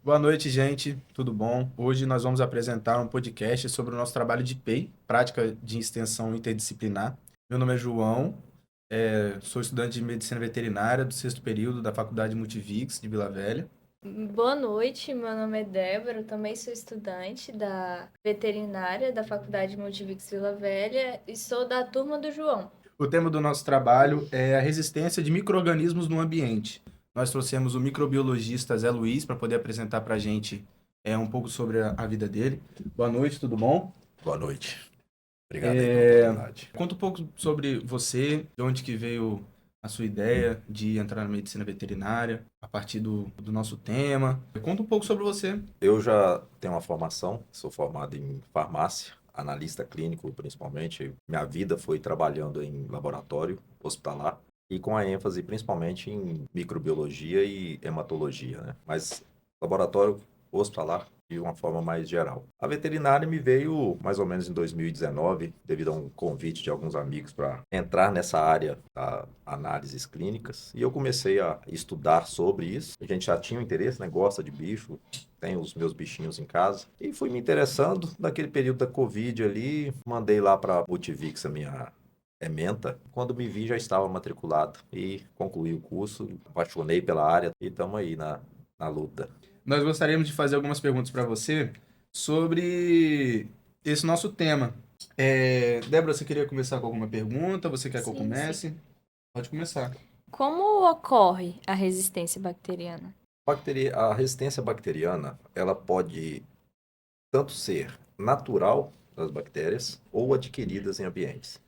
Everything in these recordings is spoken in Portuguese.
Boa noite, gente. Tudo bom? Hoje nós vamos apresentar um podcast sobre o nosso trabalho de PEI, Prática de Extensão Interdisciplinar. Meu nome é João, sou estudante de Medicina Veterinária do sexto período da Faculdade Multivix de Vila Velha. Boa noite, meu nome é Débora, eu também sou estudante da veterinária da Faculdade Multivix Vila Velha e sou da turma do João. O tema do nosso trabalho é a resistência de micro-organismos no ambiente. Nós trouxemos o microbiologista Zé Luiz para poder apresentar para a gente um pouco sobre a vida dele. Boa noite, tudo bom? Boa noite. Obrigado aí pela oportunidade. Conta um pouco sobre você, de onde que veio a sua ideia de entrar na medicina veterinária, a partir do nosso tema. Conta um pouco sobre você. Eu já tenho uma formação, sou formado em farmácia, analista clínico principalmente. Minha vida foi trabalhando em laboratório hospitalar e com a ênfase principalmente em microbiologia e hematologia, né? Mas laboratório hospitalar de uma forma mais geral. A veterinária me veio mais ou menos em 2019, devido a um convite de alguns amigos para entrar nessa área da análises clínicas, e eu comecei a estudar sobre isso. A gente já tinha um interesse, né? Gosta de bicho, tenho os meus bichinhos em casa, e fui me interessando. Naquele período da Covid ali, mandei lá para a Multivix a minha ementa. Quando me vi, já estava matriculado e concluí o curso, apaixonei pela área e estamos aí na luta. Nós gostaríamos de fazer algumas perguntas para você sobre esse nosso tema. Débora, você queria começar com alguma pergunta? Você quer que eu Sim. comece? Pode começar. Como ocorre a resistência bacteriana? A resistência bacteriana, ela pode tanto ser natural das bactérias ou adquiridas em ambientes.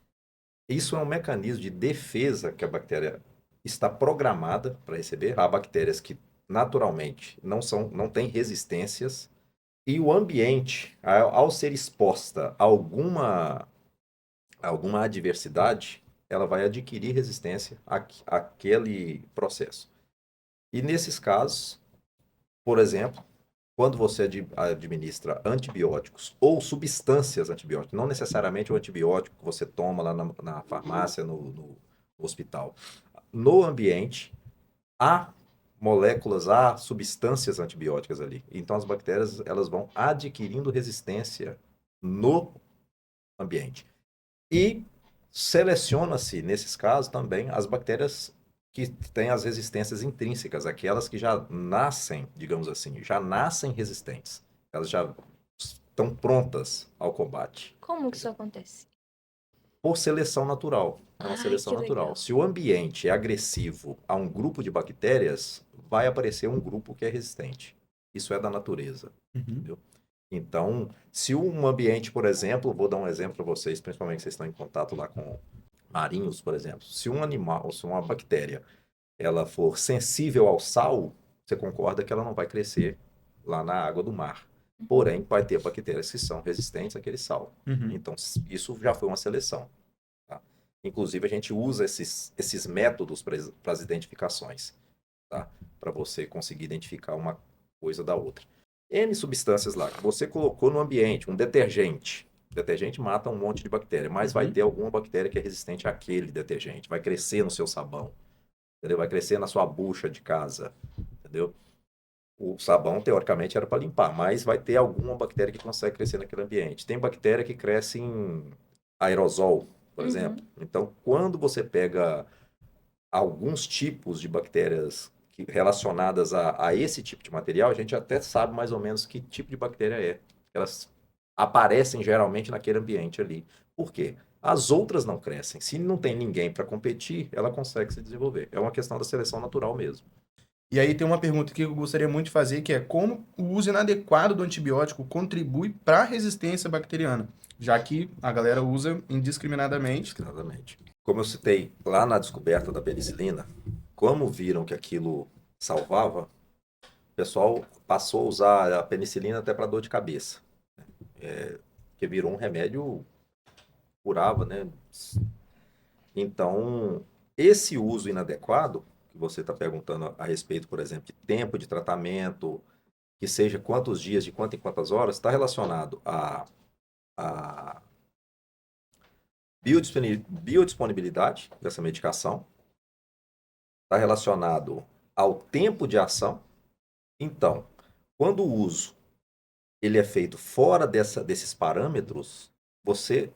Isso é um mecanismo de defesa que a bactéria está programada para receber. Há bactérias que naturalmente não têm resistências, e o ambiente, ao ser exposta a alguma adversidade, ela vai adquirir resistência àquele processo. E nesses casos, por exemplo, quando você administra antibióticos ou substâncias antibióticas, não necessariamente o antibiótico que você toma lá na farmácia, no hospital. No ambiente, há moléculas, há substâncias antibióticas ali. Então, as bactérias elas vão adquirindo resistência no ambiente. E seleciona-se, nesses casos, também as bactérias que têm as resistências intrínsecas, aquelas que já nascem, digamos assim, já nascem resistentes. Elas já estão prontas ao combate. Como que isso acontece? Por seleção natural. É uma Ai, seleção que natural. legal. Se o ambiente é agressivo a um grupo de bactérias, vai aparecer um grupo que é resistente. Isso é da natureza. Uhum. Entendeu? Então, se um ambiente, por exemplo, vou dar um exemplo para vocês, principalmente que vocês estão em contato lá com marinhos, por exemplo. Se um animal, se uma bactéria, ela for sensível ao sal, você concorda que ela não vai crescer lá na água do mar. Porém, vai ter bactérias que são resistentes àquele sal. Uhum. Então, isso já foi uma seleção. Tá? Inclusive, a gente usa esses métodos para as identificações, tá? Para você conseguir identificar uma coisa da outra. N substâncias lá que você colocou no ambiente, um detergente. O detergente mata um monte de bactéria, mas vai Uhum. ter alguma bactéria que é resistente àquele detergente. Vai crescer no seu sabão, entendeu? Vai crescer na sua bucha de casa, entendeu? O sabão, teoricamente, era para limpar, mas vai ter alguma bactéria que consegue crescer naquele ambiente. Tem bactéria que cresce em aerosol, por exemplo. Uhum. Então, quando você pega alguns tipos de bactérias relacionadas a esse tipo de material, a gente até sabe mais ou menos que tipo de bactéria é. Elas aparecem geralmente naquele ambiente ali. Por quê? As outras não crescem. Se não tem ninguém para competir, ela consegue se desenvolver. É uma questão da seleção natural mesmo. E aí tem uma pergunta que eu gostaria muito de fazer, que é como o uso inadequado do antibiótico contribui para a resistência bacteriana, já que a galera usa indiscriminadamente. Indiscriminadamente. Como eu citei lá na descoberta da penicilina, como viram que aquilo salvava, o pessoal passou a usar a penicilina até para dor de cabeça, que virou um remédio curava, né? Então, esse uso inadequado, que você está perguntando a respeito, por exemplo, de tempo de tratamento, que seja quantos dias, de quanto em quantas horas, está relacionado a biodisponibilidade dessa medicação, está relacionado ao tempo de ação. Então, Quando o uso ele é feito fora desses parâmetros, você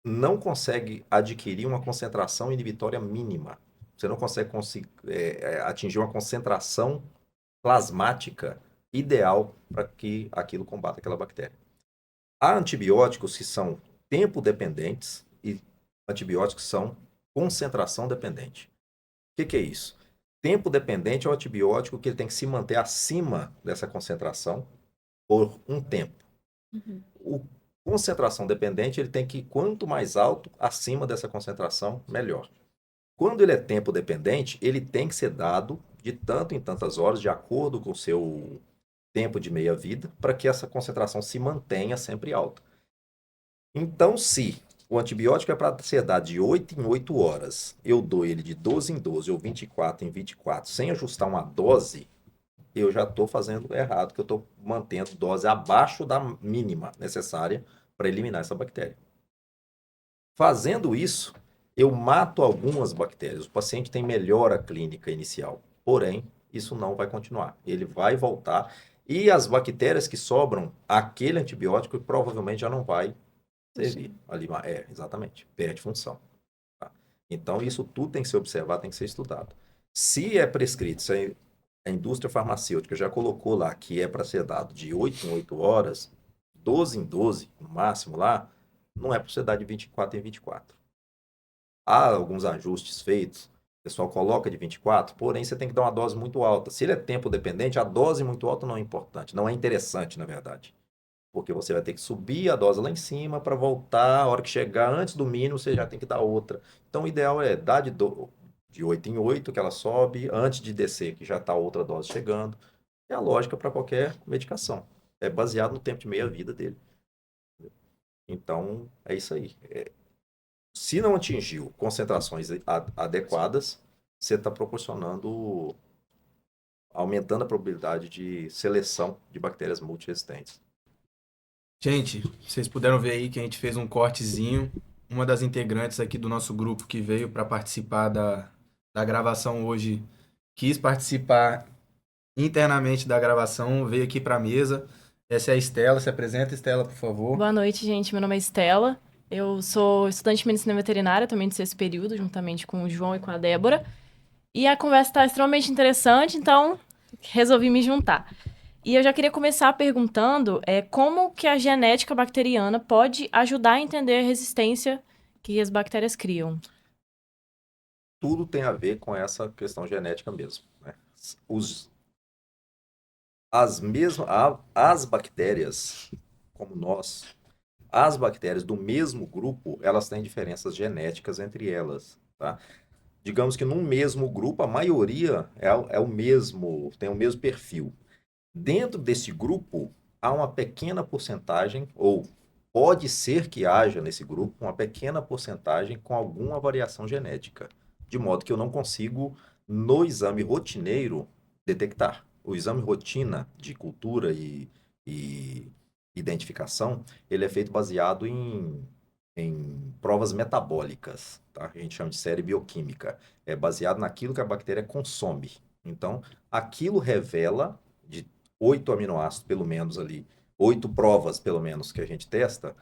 não consegue adquirir uma concentração inibitória mínima. Você não consegue atingir uma concentração plasmática ideal para que aquilo combata aquela bactéria. Há antibióticos que são tempo dependentes e antibióticos que são concentração dependente. O que é isso? Tempo dependente é o antibiótico que ele tem que se manter acima dessa concentração por um tempo. O concentração dependente, ele tem que ir quanto mais alto acima dessa concentração, melhor. Quando ele é tempo dependente, ele tem que ser dado de tanto em tantas horas, de acordo com o seu tempo de meia-vida, para que essa concentração se mantenha sempre alta. Então, se o antibiótico é para ser dado de 8 em 8 horas, eu dou ele de 12 em 12 ou 24 em 24, sem ajustar uma dose, eu já estou fazendo errado, que eu estou mantendo dose abaixo da mínima necessária para eliminar essa bactéria. Fazendo isso, eu mato algumas bactérias. O paciente tem melhora clínica inicial, porém, isso não vai continuar. Ele vai voltar e as bactérias que sobram, aquele antibiótico provavelmente já não vai servir. Ali, exatamente, perde função. Tá? Então, isso tudo tem que ser observado, tem que ser estudado. Se é prescrito, se a indústria farmacêutica já colocou lá que é para ser dado de 8 em 8 horas, 12 em 12, no máximo lá, não é para ser dado de 24 em 24. Há alguns ajustes feitos, o pessoal coloca de 24, porém você tem que dar uma dose muito alta. Se ele é tempo dependente, a dose muito alta não é importante, não é interessante, na verdade. Porque você vai ter que subir a dose lá em cima para voltar, a hora que chegar antes do mínimo, você já tem que dar outra. Então, o ideal é dar de 8 em 8, que ela sobe, antes de descer, que já está outra dose chegando. É a lógica para qualquer medicação. É baseado no tempo de meia-vida dele. Então, é isso aí. Se não atingiu concentrações adequadas, você está proporcionando, aumentando a probabilidade de seleção de bactérias multiresistentes. Gente, vocês puderam ver aí que a gente fez um cortezinho. Uma das integrantes aqui do nosso grupo que veio para participar da gravação hoje quis participar internamente da gravação, veio aqui para a mesa. Essa é a Estela. Se apresenta, Estela, por favor. Boa noite, gente. Meu nome é Estela. Eu sou estudante de medicina veterinária, também de sexto período, juntamente com o João e com a Débora. E a conversa está extremamente interessante, então resolvi me juntar. E eu já queria começar perguntando como que a genética bacteriana pode ajudar a entender a resistência que as bactérias criam. Tudo tem a ver com essa questão genética mesmo, né? As bactérias, como nós, as bactérias do mesmo grupo, elas têm diferenças genéticas entre elas, tá? Digamos que num mesmo grupo, a maioria é o mesmo, tem o mesmo perfil. Dentro desse grupo, há uma pequena porcentagem, ou pode ser que haja nesse grupo, uma pequena porcentagem com alguma variação genética, de modo que eu não consigo, no exame rotineiro, detectar. O exame rotina de cultura e identificação, ele é feito baseado em provas metabólicas, tá? A gente chama de série bioquímica. É baseado naquilo que a bactéria consome. Então, aquilo revela de 8 aminoácidos, pelo menos ali, 8 provas, pelo menos, que a gente testa,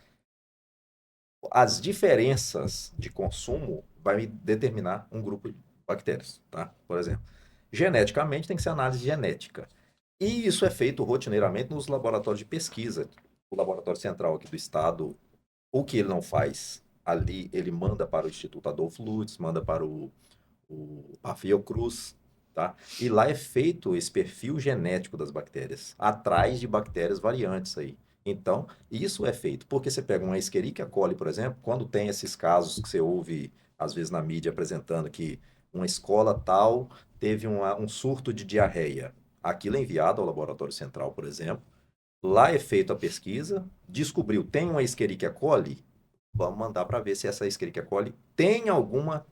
as diferenças de consumo vai me determinar um grupo de bactérias, tá? Por exemplo, geneticamente tem que ser análise genética. E isso é feito rotineiramente nos laboratórios de pesquisa. O laboratório central aqui do estado, o que ele não faz ali, ele manda para o Instituto Adolfo Lutz, manda para o Fiocruz, tá? E lá é feito esse perfil genético das bactérias, atrás de bactérias variantes aí. Então, isso é feito. Porque você pega uma Escherichia coli, por exemplo, quando tem esses casos que você ouve, às vezes, na mídia apresentando que uma escola tal teve um surto de diarreia. Aquilo é enviado ao laboratório central, por exemplo. Lá é feita a pesquisa, descobriu, tem uma Escherichia coli, vamos mandar para ver se essa Escherichia coli tem alguma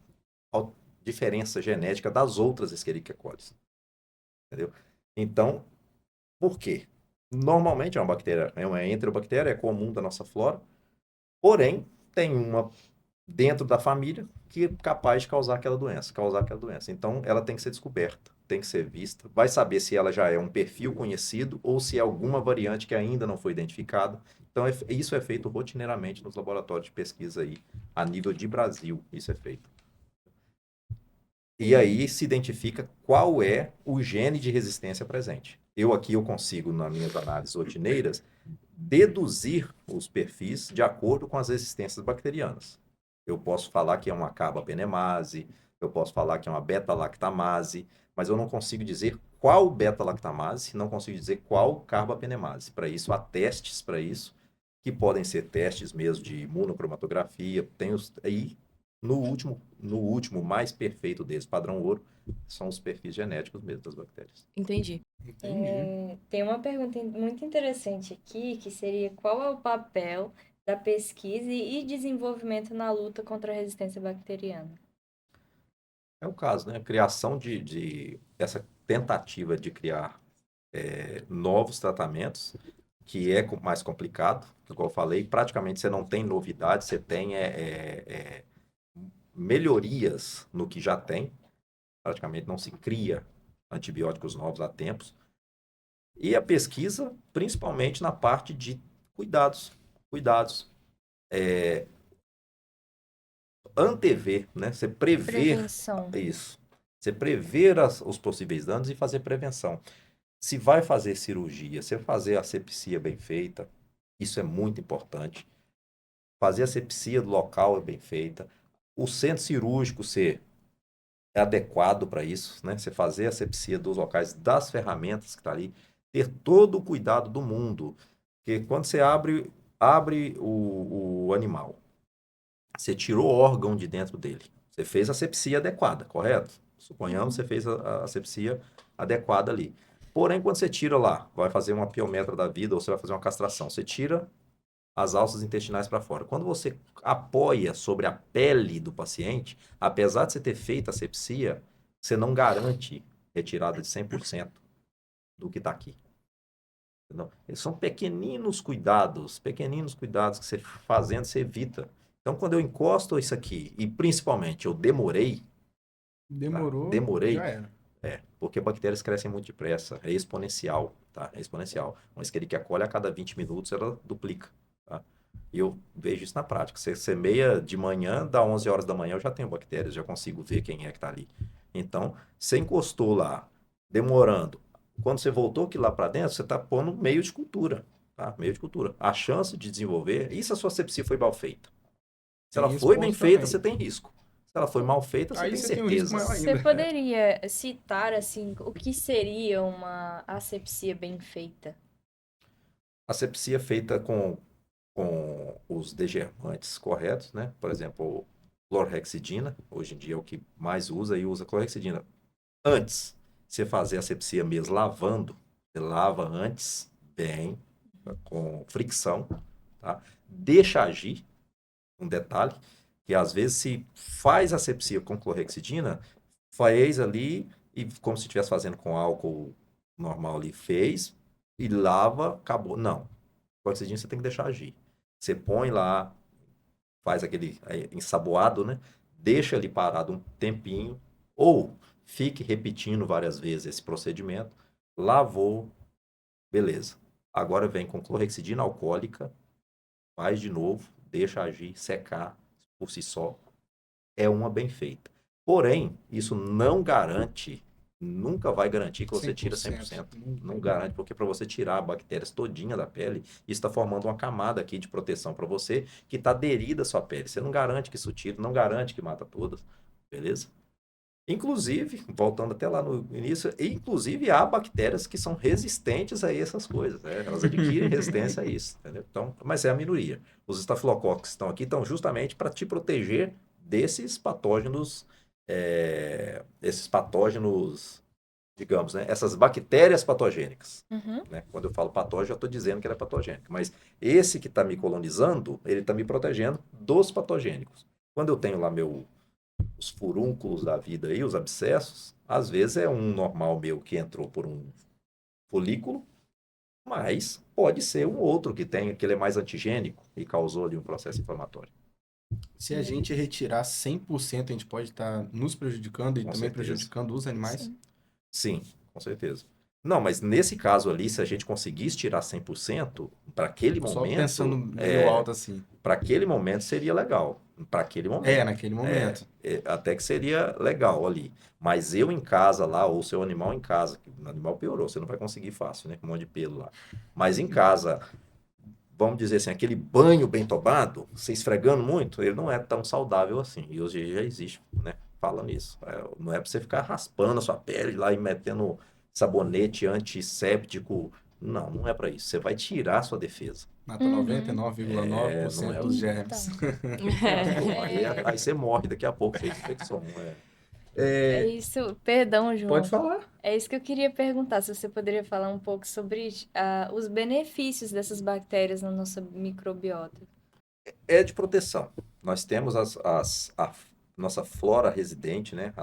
diferença genética das outras Escherichia coli. Entendeu? Então, por quê? Normalmente é uma bactéria, é uma enterobactéria, é comum da nossa flora, porém tem uma dentro da família que é capaz de causar aquela doença. Então, ela tem que ser descoberta. tem que ser vista, vai saber se ela já é um perfil conhecido ou se é alguma variante que ainda não foi identificada. Então, isso é feito rotineiramente nos laboratórios de pesquisa aí, a nível de Brasil, isso é feito. E aí se identifica qual é o gene de resistência presente. Eu consigo, nas minhas análises rotineiras, deduzir os perfis de acordo com as resistências bacterianas. Eu posso falar que é uma carbapenemase, eu posso falar que é uma beta-lactamase, mas eu não consigo dizer qual beta-lactamase, não consigo dizer qual carbapenemase. Para isso, há testes para isso, que podem ser testes mesmo de imunocromatografia. Aí, no último, mais perfeito deles, padrão ouro, são os perfis genéticos mesmo das bactérias. Entendi. Tem uma pergunta muito interessante aqui, que seria qual é o papel da pesquisa e desenvolvimento na luta contra a resistência bacteriana? É o caso, né? A criação essa tentativa de criar novos tratamentos, que é mais complicado, como eu falei, praticamente você não tem novidade, você tem melhorias no que já tem, praticamente não se cria antibióticos novos há tempos. E a pesquisa, principalmente na parte de cuidados. Antever, né? Você prever Prevenção. isso. Você prever os possíveis danos e fazer prevenção. Se vai fazer cirurgia, se fazer asepsia bem feita, isso é muito importante. Fazer a asepsia do local é bem feita. O centro cirúrgico ser adequado para isso, né? Você fazer a asepsia dos locais, das ferramentas que está ali, ter todo o cuidado do mundo. Porque quando você abre o animal, você tirou o órgão de dentro dele. Você fez a asepsia adequada, correto? Suponhamos que você fez a asepsia adequada ali. Porém, quando você tira lá, vai fazer uma piometra da vida ou você vai fazer uma castração, você tira as alças intestinais para fora. Quando você apoia sobre a pele do paciente, apesar de você ter feito a asepsia, você não garante retirada de 100% do que está aqui. Entendeu? São pequeninos cuidados que você fazendo, você evita. Então, quando eu encosto isso aqui, e principalmente eu demorei, Já era. porque bactérias crescem muito depressa, é exponencial, tá? É exponencial. Uma Escherichia coli a cada 20 minutos ela duplica, tá? E eu vejo isso na prática. Você semeia de manhã, dá 11 horas da manhã, eu já tenho bactérias, já consigo ver quem é que está ali. Então, você encostou lá, demorando. Quando você voltou aqui lá para dentro, você está pondo meio de cultura, tá? Meio de cultura. A chance de desenvolver, e se a sua sepsia foi mal feita? Se ela Tem esse foi bem ponto feita, também. você tem risco. Se ela foi mal feita, você Aí tem você tem um risco certeza. maior Você ainda. poderia citar, assim, o que seria uma asepsia bem feita? Asepsia feita com os degermantes corretos, né? Por exemplo, clorhexidina, hoje em dia é o que mais usa e usa clorhexidina. Antes, você fazer asepsia mesmo lavando, você lava antes, bem, com fricção, tá? Deixa agir, um detalhe, que às vezes se faz asepsia com clorhexidina, faz ali, e como se estivesse fazendo com álcool normal ali, fez, e lava, acabou. Não. Clorhexidina você tem que deixar agir. Você põe lá, faz aquele ensaboado, né? Deixa ele parado um tempinho, ou fique repetindo várias vezes esse procedimento. Lavou, beleza. Agora vem com clorhexidina alcoólica, faz de novo, deixa agir, secar por si só. É uma bem feita. Porém, isso não garante, nunca vai garantir que você tira 100%. Não garante, porque para você tirar bactérias todinha da pele, isso está formando uma camada aqui de proteção para você que está aderida à sua pele. Você não garante que isso tira, não garante que mata todas, beleza? Inclusive, voltando até lá no início, inclusive há bactérias que são resistentes a essas coisas, né? Elas adquirem resistência a isso, entendeu? Então, mas é a minoria. Os estafilococos que estão aqui estão justamente para te proteger desses patógenos, digamos, né? Essas bactérias patogênicas. Uhum. Né? Quando eu falo patógeno, eu estou dizendo que ela é patogênica. Mas esse que está me colonizando, ele está me protegendo dos patogênicos. Quando eu tenho lá os furúnculos da vida aí, os abscessos, às vezes é um normal meu que entrou por um folículo, mas pode ser um outro que ele é mais antigênico e causou ali um processo inflamatório. Se a gente retirar 100%, a gente pode estar nos prejudicando e Com também certeza. prejudicando os animais. Sim. Sim, com certeza. Não, mas nesse caso ali, se a gente conseguisse tirar 100%, para aquele Só pensando momento, meio alto assim. para aquele momento seria legal. Para aquele momento. Naquele momento. Até que seria legal ali. Mas eu em casa lá, ou seu animal em casa, que o animal piorou, você não vai conseguir fácil, né? Com um monte de pelo lá. Mas em casa, vamos dizer assim, aquele banho bem tomado, se esfregando muito, ele não é tão saudável assim. E hoje já existe, né? Fala nisso. Não é para você ficar raspando a sua pele lá e metendo sabonete antisséptico. Não, não é para isso. Você vai tirar a sua defesa. Mata Uhum. 99,9% não é dos o- germes. Então, aí você morre daqui a pouco, fez infecção. É isso, perdão, João. Pode falar. É isso que eu queria perguntar, se você poderia falar um pouco sobre os benefícios dessas bactérias na nossa microbiota. É de proteção. Nós temos a nossa flora residente, né?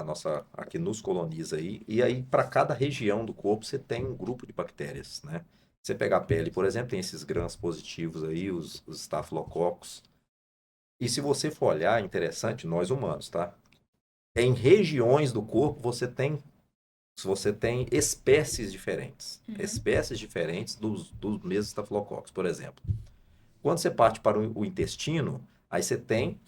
A que nos coloniza aí. E aí, para cada região do corpo, você tem um grupo de bactérias, né? Você pegar a pele, por exemplo, tem esses grãos positivos aí, os estafilococos. E se você for olhar, é interessante, nós humanos, tá? Em regiões do corpo, você tem espécies diferentes. Uhum. Espécies diferentes dos mesmos estafilococos, por exemplo. Quando você parte para o intestino, aí você tem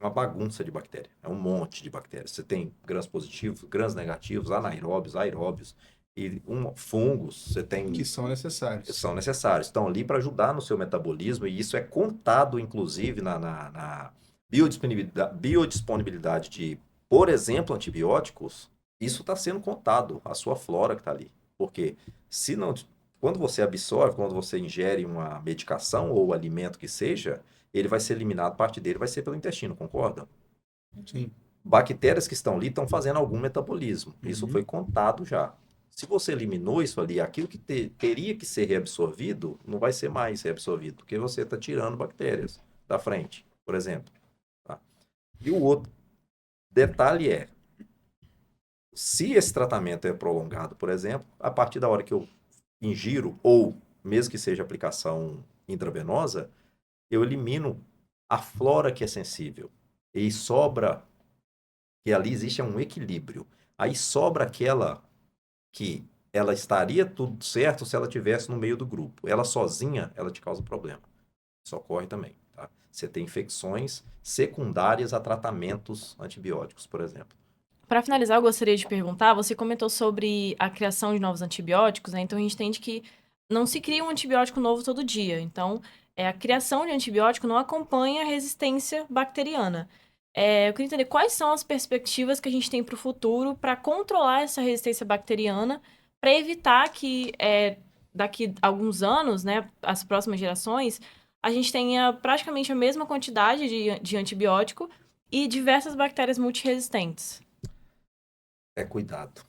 uma bagunça de bactéria. É um monte de bactérias. Você tem grãos positivos, grãos negativos, anaeróbios, aeróbios e fungos. Você tem Que são necessários. são necessários. Estão ali para ajudar no seu metabolismo e isso é contado, inclusive, na biodisponibilidade de, por exemplo, antibióticos. Isso está sendo contado, a sua flora que está ali. Porque se não, quando você absorve, quando você ingere uma medicação ou alimento que seja, ele vai ser eliminado, parte dele vai ser pelo intestino, concorda? Sim. Bactérias que estão ali estão fazendo algum metabolismo. Isso Uhum. foi contado já. Se você eliminou isso ali, aquilo que teria que ser reabsorvido, não vai ser mais reabsorvido, porque você está tirando bactérias da frente, por exemplo. Tá? E o outro detalhe é, se esse tratamento é prolongado, por exemplo, a partir da hora que eu ingiro, ou mesmo que seja aplicação intravenosa, eu elimino a flora que é sensível. E sobra, que ali existe um equilíbrio. Aí sobra aquela que ela estaria tudo certo se ela tivesse no meio do grupo. Ela sozinha, ela te causa problema. Isso ocorre também, tá? Você tem infecções secundárias a tratamentos antibióticos, por exemplo. Para finalizar, eu gostaria de perguntar, você comentou sobre a criação de novos antibióticos, né? Então a gente entende que não se cria um antibiótico novo todo dia. Então, a criação de antibiótico não acompanha a resistência bacteriana. Eu queria entender quais são as perspectivas que a gente tem para o futuro para controlar essa resistência bacteriana, para evitar que daqui a alguns anos, né, as próximas gerações, a gente tenha praticamente a mesma quantidade de antibiótico e diversas bactérias multiresistentes. É cuidado.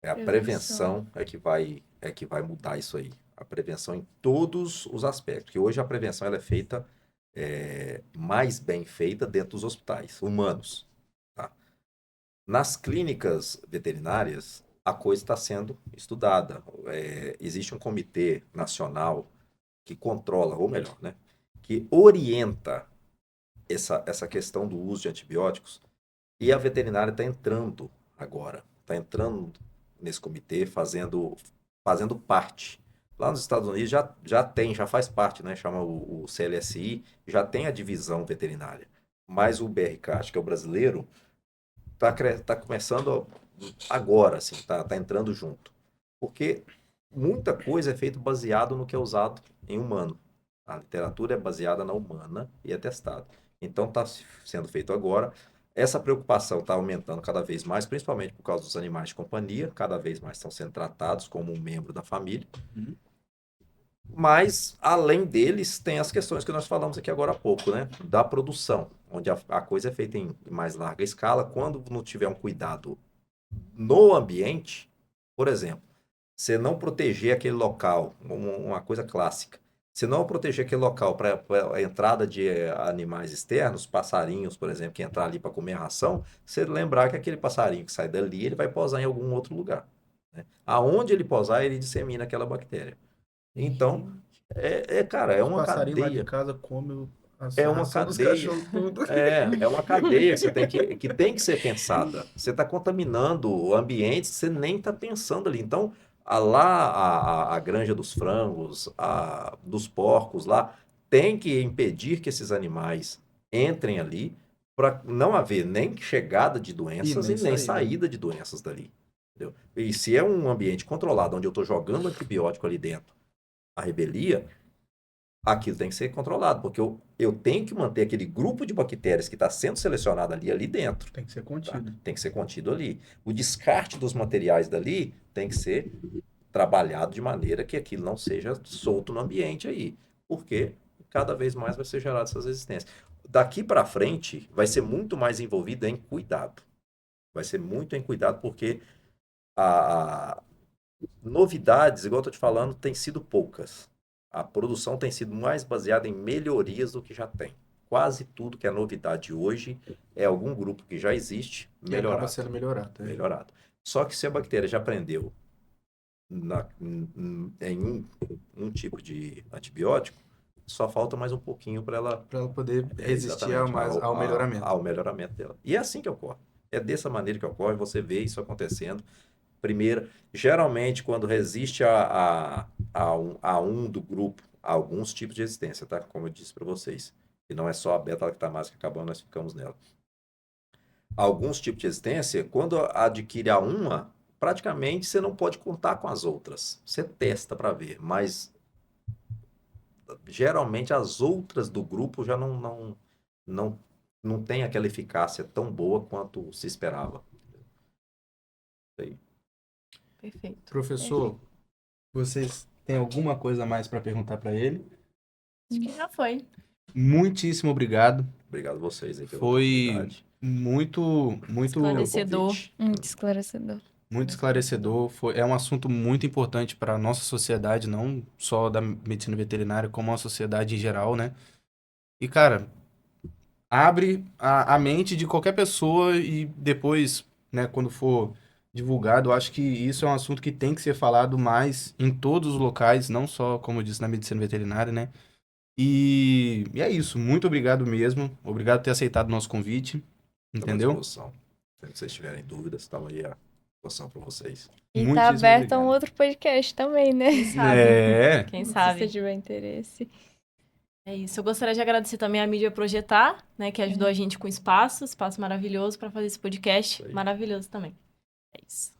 É a Prevenção. prevenção é que vai mudar isso aí. A prevenção em todos os aspectos. Porque hoje a prevenção ela é feita mais bem feita dentro dos hospitais humanos. Tá? Nas clínicas veterinárias, a coisa está sendo estudada. Existe um comitê nacional que controla, ou melhor, né, que orienta essa questão do uso de antibióticos. E a veterinária está entrando agora. Está entrando nesse comitê, fazendo parte. Lá nos Estados Unidos já faz parte, né? Chama o CLSI, já tem a divisão veterinária. Mas o BRK, acho que é o brasileiro, tá começando agora, assim, tá entrando junto. Porque muita coisa é feita baseado no que é usado em humano. A literatura é baseada na humana e é testada. Então está sendo feito agora. Essa preocupação está aumentando cada vez mais, principalmente por causa dos animais de companhia, cada vez mais estão sendo tratados como um membro da família. Uhum. Mas, além deles, tem as questões que nós falamos aqui agora há pouco, né? Da produção, onde a coisa é feita em mais larga escala. Quando não tiver um cuidado no ambiente, por exemplo, você não proteger aquele local, uma coisa clássica, se não proteger aquele local para a entrada de animais externos, passarinhos, por exemplo, que entrar ali para comer a ração, você lembrar que aquele passarinho que sai dali, ele vai posar em algum outro lugar. Né? Aonde ele posar, ele dissemina aquela bactéria. Então, cara, é Os uma passarinhos lá de cadeia. casa comem Nossa, É uma ração dos cadeia. cachorros tudo. É uma cadeia que tem que ser pensada. Você está contaminando o ambiente, você nem está pensando ali. Então, a granja dos frangos, dos porcos lá, tem que impedir que esses animais entrem ali para não haver nem chegada de doenças nem e nem saída, né? saída de doenças dali. Entendeu? E se é um ambiente controlado, onde eu estou jogando antibiótico ali dentro, a rebelia, aquilo tem que ser controlado, porque eu tenho que manter aquele grupo de bactérias que está sendo selecionado ali dentro. Tem que ser Tá? contido. Tem que ser contido ali. O descarte dos materiais dali tem que ser trabalhado de maneira que aquilo não seja solto no ambiente aí, porque cada vez mais vai ser gerado essas resistências. Daqui para frente, vai ser muito mais envolvido em cuidado. Vai ser muito em cuidado, porque a novidades, igual eu estou te falando, tem sido poucas. A produção tem sido mais baseada em melhorias do que já tem. Quase tudo que é novidade hoje é algum grupo que já existe E acaba melhorado. sendo melhorado. Melhorado. Só que se a bactéria já aprendeu em um tipo de antibiótico, só falta mais um pouquinho para ela Para ela poder resistir exatamente ao melhoramento. ao melhoramento dela. E é assim que ocorre. É dessa maneira que ocorre, você vê isso acontecendo. Primeiro, geralmente, quando resiste a um do grupo, há alguns tipos de resistência, tá? Como eu disse para vocês. E não é só a beta-lactamase que acabou, nós ficamos nela. Alguns tipos de resistência, quando adquire a uma, praticamente você não pode contar com as outras. Você testa para ver, mas geralmente as outras do grupo já não, não tem aquela eficácia tão boa quanto se esperava. Aí. Perfeito. Professor, vocês têm alguma coisa a mais para perguntar para ele? Acho que já foi. Muitíssimo obrigado. Obrigado a vocês aí pela Foi oportunidade. muito Esclarecedor. Convite. Muito esclarecedor. muito esclarecedor. É um assunto muito importante para a nossa sociedade, não só da medicina veterinária, como a sociedade em geral, né? E, cara, abre a mente de qualquer pessoa e depois, né, quando for divulgado, eu acho que isso é um assunto que tem que ser falado mais em todos os locais, não só, como eu disse, na medicina veterinária, né? E é isso. Muito obrigado mesmo. Obrigado por ter aceitado o nosso convite. Estamos à Entendeu? disposição. Se vocês tiverem dúvidas, estamos aí à disposição para vocês. E Muitíssimo tá aberto a um obrigado. outro podcast também, né? Quem sabe? É. Quem Se sabe? você tiver interesse. É isso. Eu gostaria de agradecer também a Mídia Projetar, né, que ajudou a gente com espaço maravilhoso para fazer esse podcast Isso aí. maravilhoso também. É isso.